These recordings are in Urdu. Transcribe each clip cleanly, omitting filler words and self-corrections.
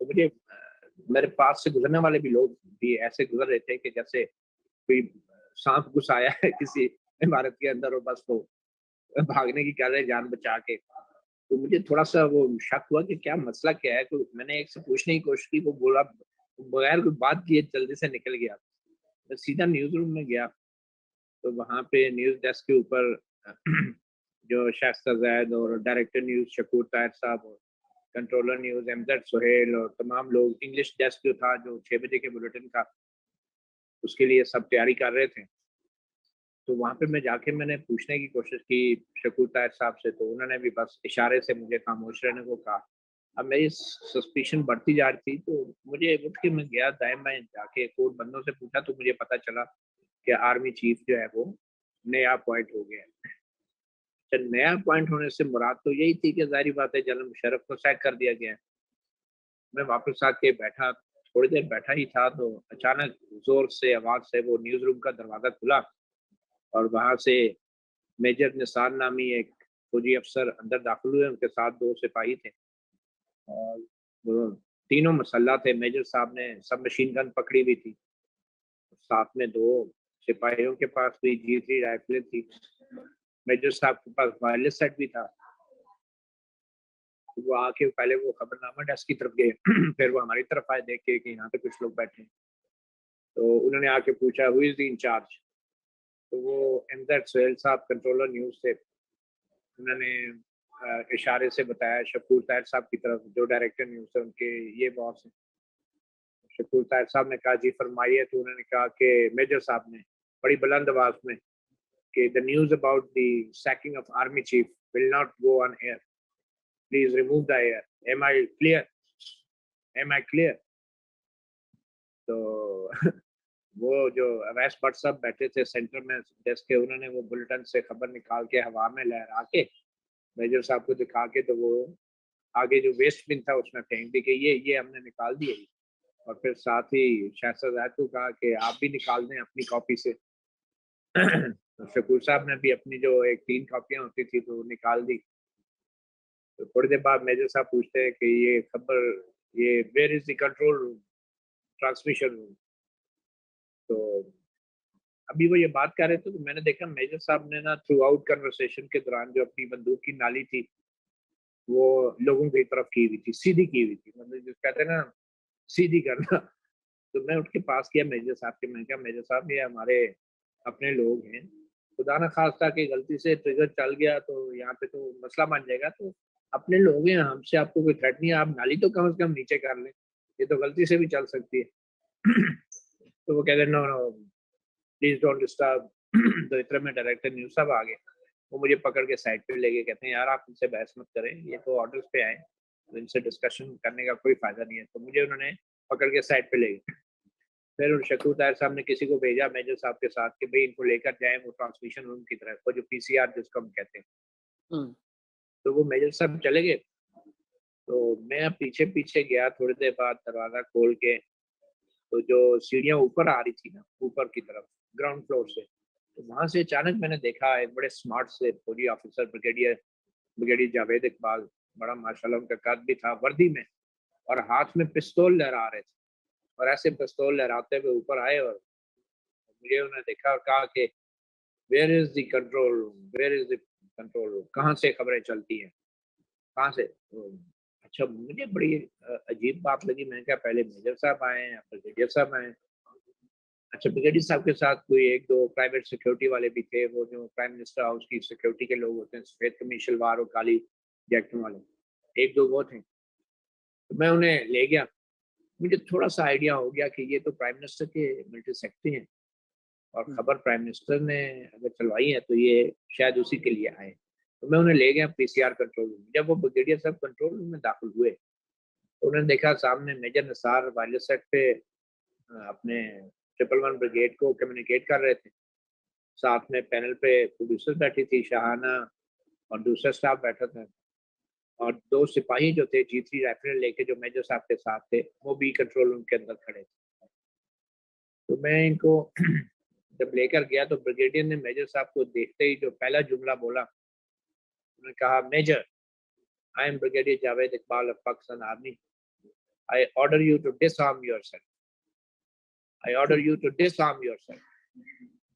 تو مجھے میرے پاس سے گزرنے والے بھی لوگ بھی ایسے گزر رہے تھے کہ جیسے کوئی سانپ گھس آیا ہے کسی عمارت کے اندر اور بس وہ بھاگنے کی کر رہے جان بچا کے. تو مجھے تھوڑا سا وہ شک ہوا کہ کیا مسئلہ کیا ہے. تو میں نے ایک سے پوچھنے کی کوشش کی, وہ بولا بغیر کوئی بات کیے جلدی سے نکل گیا. میں سیدھا نیوز روم میں گیا تو وہاں پہ نیوز ڈیسک کے اوپر جو شائستہ زید اور ڈائریکٹر نیوز شکور طاہر صاحب اور کنٹرولر نیوز احمد سہیل اور تمام لوگ, انگلش ڈیسک جو تھا جو 6 بجے کے بلیٹن کا اس کے لیے سب تیاری کر رہے تھے. تو وہاں پہ میں جا کے میں نے پوچھنے کی کوشش کی شکور طاہر صاحب سے, تو انہوں نے بھی بس اشارے سے مجھے خاموش رہنے کو کہا. اب میری سسپیشن بڑھتی جا رہی تھی تو مجھے اٹھ کے میں گیا دائیں بائیں جا کے کوٹ بندوں سے پوچھا تو مجھے پتا چلا کہ آرمی چیف جو ہے وہ نیا اپوائنٹ ہو گیا ہے. نیا اپوائنٹ ہونے سے مراد تو یہی تھی کہ ظاہری بات ہے جنرل مشرف کو سیک کر دیا گیا ہے. میں واپس آ کے بیٹھا, تھوڑی دیر بیٹھا ہی تھا تو اچانک زور سے آواز سے وہ نیوز روم کا دروازہ کھلا اور وہاں سے میجر نثار نامی ایک فوجی افسر اندر داخل ہوئے. ان کے ساتھ 2 سپاہی تھے اور وہ تینوں مسلح تھے. میجر صاحب نے سب مشین گن پکڑی ہوئی تھی, ساتھ میں 2 سپاہیوں کے پاس بھی G3 رائفلیں تھی. میجر صاحب کے پاس وائرلیس سیٹ بھی تھا. وہ آ کے پہلے وہ خبر نامہ ڈیسک کی طرف گئے, پھر وہ ہماری طرف آئے دیکھ کے کہ یہاں پہ کچھ لوگ بیٹھے ہیں. تو انہوں نے آ کے پوچھا ہو از دی انچارج. تو وہ احمد سہیل صاحب کنٹرولر نیوز سے, انہوں نے اشارے سے بتایا شکور طاہر صاحب کی طرف جو ڈائریکٹر نیوز ہے ان کے یہ باس ہیں. شکور طاہر صاحب نے کہا جی فرمائیے. تو انہوں نے کہا کہ میجر صاحب نے بڑی بلند آواز میں کہ the news about the sacking of army chief will not go on air. Please remove the air. Am I clear? Am I clear? تو وہ جو اویس بٹ صاحب بیٹھے تھے سینٹر میں ڈیسک کے, انہوں نے وہ بلٹن سے خبر نکال کے ہوا میں لہرا کے میجر صاحب کو دکھا کے تو وہ آگے جو ویسٹ بن تھا اس میں پھینک دی کہ یہ ہم نے نکال دی ہے. اور پھر ساتھ ہی شائستہ زید کو کہا کہ آپ بھی نکال دیں اپنی کاپی سے. شکور صاحب نے بھی اپنی جو 3 کاپیاں ہوتی تھی تو نکال دی. تو تھوڑی دیر بعد میجر صاحب پوچھتے ہیں کہ یہ خبر یہ where is the control room transmission room. تو ابھی وہ یہ بات کر رہے تھے تو میں نے دیکھا میجر صاحب نے نا تھرو آؤٹ کنورسیشن کے دوران جو اپنی بندوق کی نالی تھی وہ لوگوں کی طرف کی ہوئی تھی, سیدھی کی ہوئی تھی, مطلب جس کہتے ہیں نا سیدھی کرنا. تو میں اٹھ کے پاس کیا میجر صاحب کے, میں کہا میجر صاحب یہ ہمارے اپنے لوگ ہیں, خدا نہ خواستہ کہ غلطی سے ٹریگر چل گیا تو یہاں پہ تو مسئلہ بن جائے گا. تو اپنے لوگ ہیں, ہم سے آپ کو کوئی تھریٹ نہیں ہے, آپ نالی تو کم از کم نیچے کر لیں, یہ تو غلطی سے بھی چل سکتی ہے. تو وہ کہتے ہیں نو نو پلیز ڈونٹ ڈسٹرب. تو اتنے میں ڈائریکٹر نیوز صاحب آ گئے, وہ مجھے پکڑ کے سائڈ پہ لے گئے, کہتے ہیں یار آپ ان سے بحث مت کریں, یہ تو آرڈرز پہ آئے تو ان سے ڈسکشن کرنے کا کوئی فائدہ نہیں ہے. تو مجھے انہوں نے پکڑ کے سائڈ پہ لے گئے. پھر شکور طاہر صاحب نے کسی کو بھیجا میجر صاحب کے ساتھ کہ بھائی ان کو لے کر جائیں وہ ٹرانسمیشن روم کی طرف, وہ جو PCR جس کو ہم کہتے ہیں. تو وہ میجر صاحب چلے گئے تو میں پیچھے پیچھے گیا. تھوڑی دیر بعد دروازہ کھول کے تو جو سیڑھیاں اوپر آ رہی تھی نا اوپر کی طرف گراؤنڈ فلور سے, تو وہاں سے اچانک میں نے دیکھا ایک بڑے اسمارٹ سے فوجی آفیسر بریگیڈیئر جاوید اقبال, بڑا ماشاءاللہ ان کا قد بھی تھا, وردی میں, اور ہاتھ میں پستول لہرا رہے تھے. اور ایسے پستول لہراتے ہوئے اوپر آئے اور مجھے انہوں نے دیکھا اور کہا کہ where is the control room, where is the control روم, کہاں سے خبریں چلتی ہیں, کہاں سے. اچھا مجھے بڑی عجیب بات لگی, میں نے کہا پہلے میجر صاحب آئے ہیں, بریگیڈیئر صاحب آئے ہیں. اچھا بریگیڈیئر صاحب کے ساتھ کوئی 1-2 پرائیویٹ سیکورٹی والے بھی تھے, وہ جو پرائم منسٹر ہاؤس کی سیکورٹی کے لوگ ہوتے ہیں, سفید قمیض شلوار اور کالی جیکٹوں والے, 1-2 وہ تھے. تو میں انہیں لے گیا. مجھے تھوڑا سا آئیڈیا ہو گیا کہ یہ تو پرائم منسٹر کے ملٹری سیکرٹری ہیں اور خبر پرائم منسٹر نے اگر چلوائی ہے تو یہ شاید اسی کے لیے آئے. تو میں انہیں لے گیا PCR کنٹرول روم. جب وہ بریگیڈیئر صاحب کنٹرول روم میں داخل ہوئے تو انہوں نے دیکھا سامنے میجر نثار وائرلیس سیٹ پہ اپنے 111 بریگیڈ کو کمیونیکیٹ کر رہے تھے. ساتھ میں پینل پہ پروڈیوسر بیٹھی تھی شاہانہ اور دوسرا اسٹاف بیٹھا تھا, اور 2 سپاہی جو تھے G3 رائفل لے کے جو میجر صاحب کے ساتھ تھے وہ بھی کنٹرول روم کے اندر کھڑے تھے. تو میں ان کو جب لے کر گیا تو بریگیڈیئر نے میجر صاحب کو دیکھتے ہی جو پہلا جملہ بولا, انہوں نے کہا major I am brigadier Javed Iqbal of Pakistan army, I order you to disarm yourself. I order you to disarm yourself.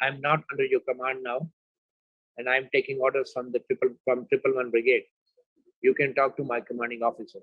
I'm not under your command now, and I'm taking orders from the 111 brigade. You can talk to my commanding officer.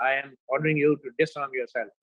I am ordering you to disarm yourself.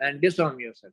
and disarm yourself.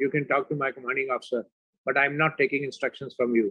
you can talk to my commanding officer, but I am not taking instructions from you.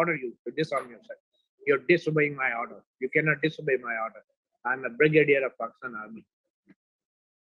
order you to disarm yourself. You're disobeying my order. You cannot disobey my order. I'm a brigadier of Pakistan Army.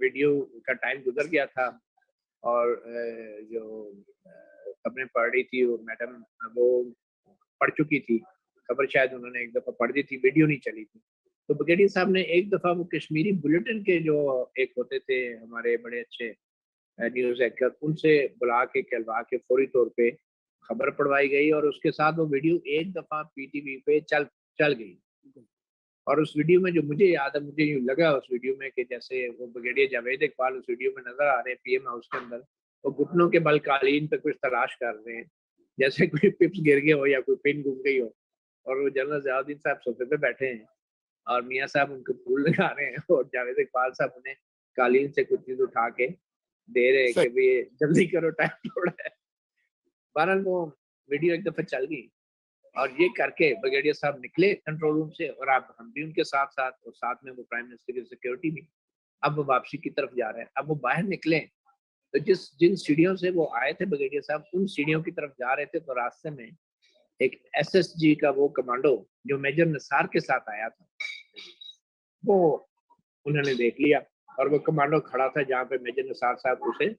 Video کا ٹائم گزر گیا تھا اور جو خبریں پڑھ رہی تھی وہ میڈم وہ پڑھ چکی تھی خبر، شاید انہوں نے ایک دفعہ پڑھ دی تھی، ویڈیو نہیں چلی تھی. تو بریگیڈیئر صاحب نے ایک دفعہ وہ کشمیری بلیٹن کے جو ایک ہوتے تھے ہمارے بڑے اچھے نیوز اینکر، ان سے بلا کے کہلوا کے فوری طور پہ خبر پڑھوائی گئی اور اس کے ساتھ وہ ویڈیو ایک دفعہ پی ٹی وی پہ چل گئی. اور اس ویڈیو میں جو مجھے یاد ہے، مجھے یوں لگا اس ویڈیو میں کہ جیسے وہ بریگیڈیئر جاوید اقبال اس ویڈیو میں نظر آ رہے ہیں پی ایم ہاؤس کے اندر، وہ گھٹنوں کے بل قالین پہ کچھ تلاش کر رہے ہیں جیسے کوئی پپس گر گئے ہو یا کوئی پن گم گئی ہو، اور وہ جنرل ضیاء الدین صاحب صوفے پہ بیٹھے ہیں اور میاں صاحب ان کو پھول لگا رہے ہیں اور جاوید اقبال صاحب انہیں قالین سے کچھ چیز اٹھا کے دے رہے کہ بھی جلدی کرو ٹائم تھوڑا ہے. بہرحال وہ ویڈیو ایک دفعہ چل گئی اور یہ کر کے بریگیڈیئر صاحب نکلے کنٹرول روم سے، اور اب ہم بھی ان کے ساتھ ساتھ، اور ساتھ میں وہ پرائم منسٹر کی سیکیورٹی بھی. اب وہ واپسی کی طرف جا رہے ہیں. اب وہ باہر نکلے تو جن سیڑھیوں سے وہ آئے تھے بریگیڈیئر صاحب، ان سیڑھیوں کی طرف جا رہے تھے تو راستے میں ایک ایس ایس جی کا وہ کمانڈو جو میجر نثار کے ساتھ آیا تھا وہ انہوں نے دیکھ لیا، اور وہ کمانڈو کھڑا تھا جہاں پہ میجر نثار صاحب اسے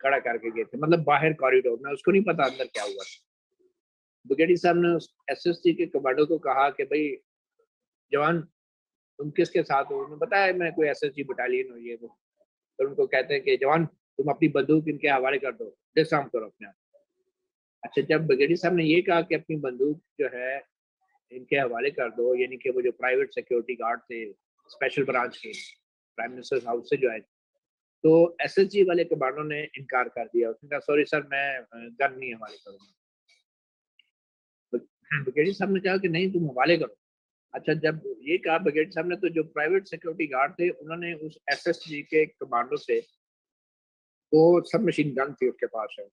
کھڑا کر کے گئے تھے، مطلب باہر کوریڈور میں. اس کو نہیں پتا اندر کیا ہوا. بریگیڈیئر صاحب نے اس ایس ایس جی کے کمانڈو کو کہا کہ بھائی جوان تم کس کے ساتھ ہو؟ انہوں نے بتایا میں کوئی ایس ایس جی بٹالین ہو یہ وہ. پھر ان کو کہتے ہیں کہ جوان تم اپنی بندوق ان کے حوالے کر دو، ڈسارم کرو اپنے آپ. اچھا، جب بریگیڈیئر صاحب نے یہ کہا کہ اپنی بندوق جو ہے ان کے حوالے کر دو، یعنی کہ وہ جو پرائیویٹ سیکیورٹی گارڈ تھے اسپیشل برانچ کے پرائم منسٹر ہاؤس سے جو آئے، تو ایس ایس جی والے کمانڈو نے انکار کر دیا. اس نے کہا سوری سر میں گن نہیں حوالے کروں گا. بریگیڈیئر صاحب نے کہا کہ نہیں تم حوالے کرو. اچھا، جب یہ کہا بریگیڈیئر صاحب نے تو جو پرائیویٹ سیکیورٹی گارڈ تھے انہوں نے اس ایس ایس جی کے کمانڈو سے وہ سب مشین گن تھی اس کے پاس ہے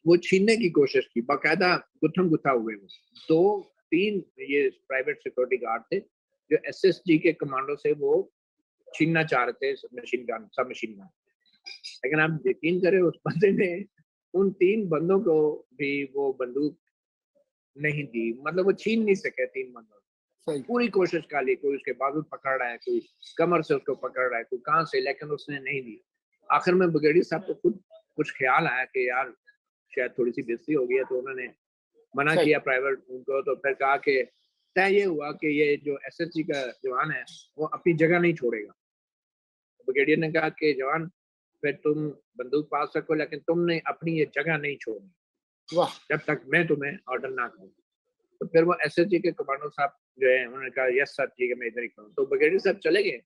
وہ چھیننے کی کوشش کی، باقاعدہ گتھم گتھا ہوئے وہ 2-3 یہ پرائیویٹ سیکورٹی گارڈ تھے جو ایس ایس جی کے کمانڈو سے وہ چھیننا چاہ رہے تھے سب مشین گن. لیکن آپ یقین کریں اس بندے نے ان 3 بندوں کو بھی وہ بندوق نہیں دی، مطلب وہ چھین نہیں سکے 3 بندوں. پوری کوشش کر لی، کوئی اس کے بازو پکڑ رہا ہے، کوئی کمر سے اس کو پکڑ رہا ہے، کوئی کہاں سے، لیکن اس نے نہیں دی. آخر میں بریگیڈیئر صاحب کو خود کچھ خیال آیا کہ یار شاید تھوڑی سی بےزتی ہو گئی ہے، تو انہوں نے منع کیا پرائیویٹ ان کو. تو پھر کہا کہ طے یہ ہوا کہ یہ جو ایس ایس جی کا جوان ہے وہ اپنی جگہ نہیں چھوڑے گا. بریگیڈیئر نے کہا کہ جوان پھر تم بندوق پاس رکھو لیکن تم نے اپنی یہ جگہ نہیں چھوڑنی جب تک میں تمہیں آرڈر نہ کروں. تو پھر وہ ایس ایس جی کے کمانڈو صاحب جو ہے انہوں نے کہا یس سر ٹھیک ہے میں ادھر ہی کروں. تو بریگیڈیئر صاحب چلے گئے.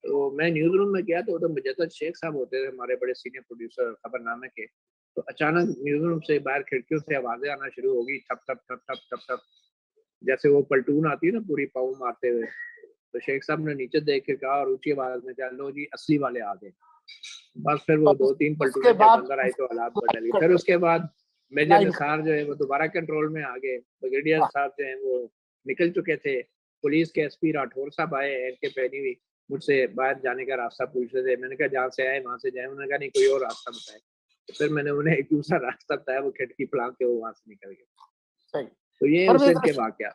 تو میں نیوز روم میں گیا تو ادھر مجدد شیخ صاحب ہوتے تھے ہمارے بڑے سینئر پروڈیوسر خبر نامے کے. تو اچانک نیوز روم سے باہر کھڑکیوں سے آوازیں آنا شروع ہو گئی، ٹھپ ٹھپ ٹھپ ٹھپ ٹھپ ٹھپ، جیسے وہ پلٹون آتی ہے نا پوری پاؤں مارتے ہوئے. تو شیخ صاحب نے نیچے دیکھ کے کہا اور اونچی آواز میں کہا لو جی اصلی والے آ گئے. بس پھر وہ 2-3 پلٹونیں جب اندر آئی تو حالات بدل گئے. پھر اس کے بعد میجر نثار جو ہے وہ دوبارہ کنٹرول میں آ گئے. بریگیڈیئر صاحب جو ہیں وہ نکل چکے تھے. پولیس کے ایس پی راٹھور صاحب آئے ان کے پہنی ہوئی، مجھ سے باہر جانے کا راستہ پوچھ رہے تھے. میں نے کہا جہاں سے آئے وہاں سے جائیں. انہوں نے کہا نہیں کوئی اور راستہ بتائے. پھر میں نے انہیں ایک دوسرا راستہ بتایا، وہ کھڑکی پھلانگ کے وہ وہاں سے نکل گئے. تو یہ اس دن کے واقعہ.